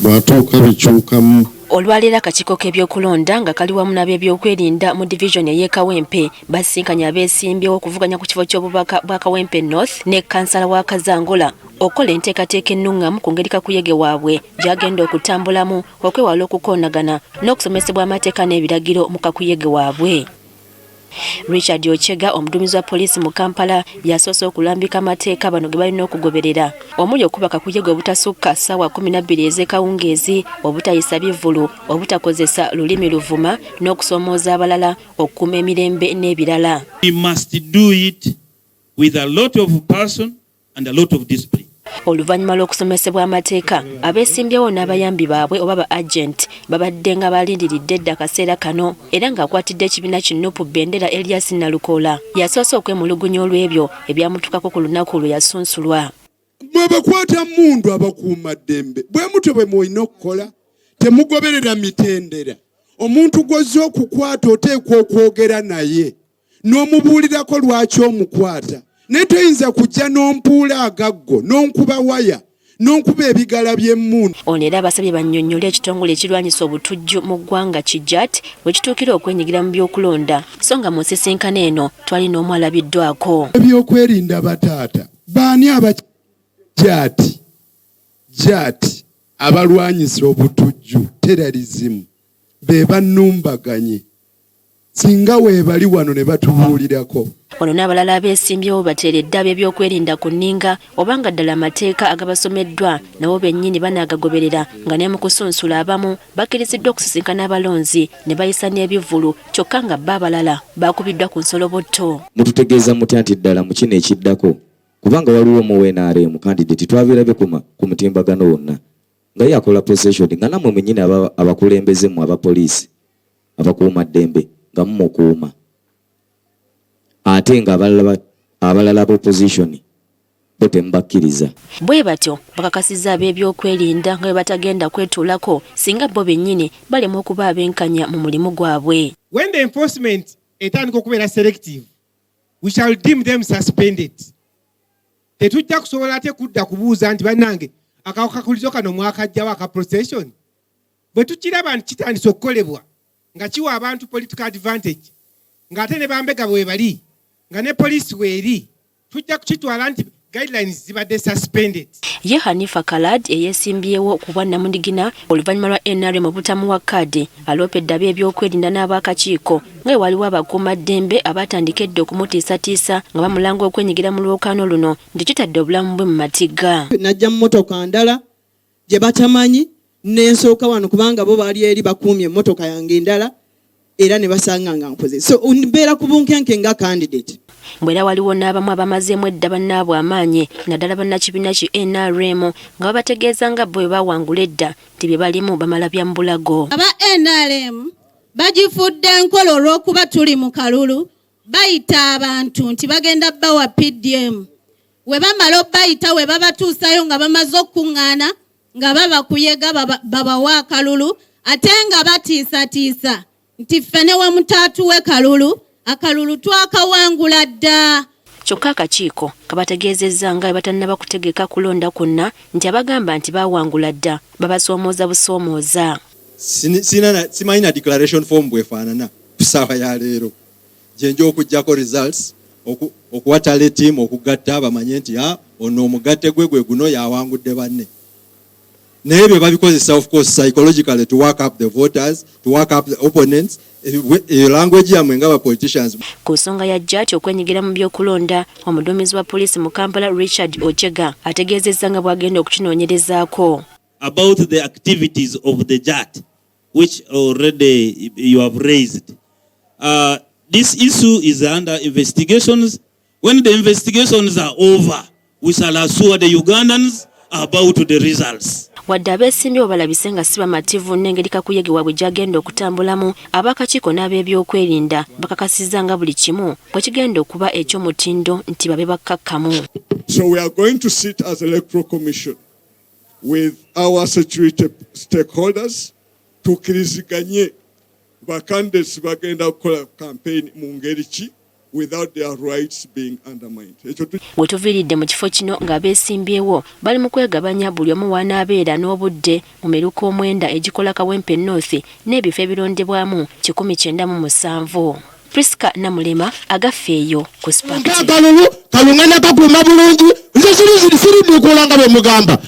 bw'atuuka bikyukamu. Olwaleero akakiiko k'ebyokulonda nga kali wamu n'ab'ebyokwerinda mu division y'e Kawempe basinkanye abeesimbyewo okuvuganya ku kifo ky'obubaka bwa Kawempe North ne kansala wa Kazangola okola enteekateeka ennungamu ku ngeri kakuyege waabwe gy'agenda okutambulamu okwewala okukoonagana n'okusomesebwa amateeka n'ebiragiro mu kakuyege waabwe. Richard Ochega, omuduumizi wa poliisi mu Kampala, yasoose okulambika amateeka bano ge balina okugoberera omuli okuba kakuyege obutasukka ssaawa 12 ez'ekawungeezi, obutayisa bivvulu, obutakozesa lulimi luvuma n'okusoomooza abalala, okukuuma emirembe n'ebirala. We must do it with a lot of passion and a lot of discipline. Oluvannyuma lw'okusomesebwa amateeka, abeesimbyewo n'abayambi baabwe oba ba agent babadde nga balindiridde edda akaseera kano era ng'akwatidde ekibiina ki Nuupu Bendera Elias Nalukoola yasoose okwemulugunya olw'ebyo ebyamutukako ku lunaku lwe yasunsulwa. Mwe bakwata mmundu abakuuma ddembe bwe mutyo bwe mwolina okukola, temugoberera mitendera. Omuntu gw'ozze okukwata oteekwa okwogera naye n'omubuulirako lwaki omukwata. Ne toyinza kujja n'ompuula agaggo n'onkuba waya n'onkuba ebigala by'emmundu. Ono era abasabye bannyonnyole ekitongole ekirwanyisa obutujju mu ggwanga Kijat bwe kituukira okwenyigira mu byokulonda so nga mu nsisinkano eno twali n'omu alabiddwako. Ebyokwerinda bataata baani abajati abalwanyisa obutujju terrorism be bannumbaganye singa weebali wano ne batubuulirako. Ono n'abalala abeesimbyewo bateeredde ab'ebyokwerinda ku nninga obanga ddala amateeka agabasomeddwa nabo bennyini banaagagoberera nga ne mu kusunsula abamu bakkiriziddwa okusisinkana abalonzi ne bayisa n'ebivvulu kyokka nga bba abalala baakubiddwa ku nsolobotto. Mututegeeza mutya nti ddala mu kino ekiddako kubanga waliwo mu NRM candidate twabeerabye ku mutimbagano wonna nga ye akola procession nga nammwe mwennyini abakulembeze mu abapoliisi abakuuma ddembe nga mumukuuma ate nga abalala opposition bo temubakkiriza. Bwe batyo bakakasizza ab'ebyokwerinda nga bwe batagenda kwetuulako singa bo bennyini balema okuba abenkanya mu mulimu gwabwe. When the enforcement etandika okubeera selective, we shall deem them suspended. Tetujja kusobola ate kudda kubuuza nti bannange akakakulizo kano mwakajjawo aka procession. Bwe tukiraba nti kitandise okukolebwa nga kiwa abantu political advantage ng'ate ne bambega bwe bali nga ne poliisi weeri tujja kukitwala nti guidelines zibadde suspended. Ye Hanifa Kalad eyeesimbyewo ku bwannamundigina oluvannyuma lwa NRM obutamuwa kkaadi aloopedde ab'ebyokwerinda n'ab'akakiiko nga waliwo abakuumaddembe abatandika edda okumutiisatiisa nga bamulanga okwenyigira mu lwokaano luno nti kitadde obulamu bwe mu matigga. Najja mu mmotoka ndala gye batamanyi n'ensooka wano kubanga bo baali eri bakuumye emmotoka yange endala era ne basanga nga nkoze. So mbeera ku bunkenke nga candidate. Mbwera waliwo n'abamu abamazeemu edda bannaabwe amaanyi naddala bannakibiina ki NRM nga babategeeza nga bwe bawangula edda nti bye balimu bamala bya mbulago. Aba NRM bagifudde enkola olw'okuba tuli mu kalulu bayita abantu nti bagenda bawa PDM. We bamala obayita we babatuusayo nga bamaze okuŋŋaana nga babakuyega babawa akalulu ate nga batiisatiisa nti ffene we mutaatu we kalulu akalulu twakawangula dda. Kyokka akakiiko kabategeezezza nga batannaba kutegeka kulonda kwonna nti abagamba nti bawangula dda babasoomooza busoomooza. Simanyi na declaration form bwefaanana ku ssaawa ya leero gyenja okuggyako results okuwatala ttiimu okugatta bamanye nti ono omugatte gwe guno yawangudde banne. Naye bye babikozesa of course psychologically to work up the voters, to work up the opponents. Language yamwe nga politicians. Ku nsonga ya Jati okwenyigira mu byokulonda omuduumizi wa poliisi mu Kampala Richard Ochega ategeezezza nga bw'agenda okukinoonyerezaako. About the activities of the JAT which already you have raised. This issue is under investigations. When the investigations are over, we shall assure the Ugandans about the results. Wadde abeesimbyewo balabise nga si bamativu n'engeri kakuyege waabwe gy'agenda okutambulamu, ab'akakiiko n'ab'ebyokwerinda bakakasizza nga buli kimu bwe kigenda okuba eky'omutindo nti babe bakkakkamu. So we are going to sit as electoral commission with our security stakeholders tukkiriziganye ba candidates bagenda kukola campaign mu ngeri ki without their rights being undermined. Wetuviridde mu kifo kino ng'abeesimbyewo bali mu kwegabanya buli omu wanaabeera n'obudde mu miruka omwenda egikola Kawempe North n'ebifo ebirondebwamu 197. Priska Namulema agafeeyo ku Spark. Kalungana kakuma bulungi nze siri mukolanga bwe mugamba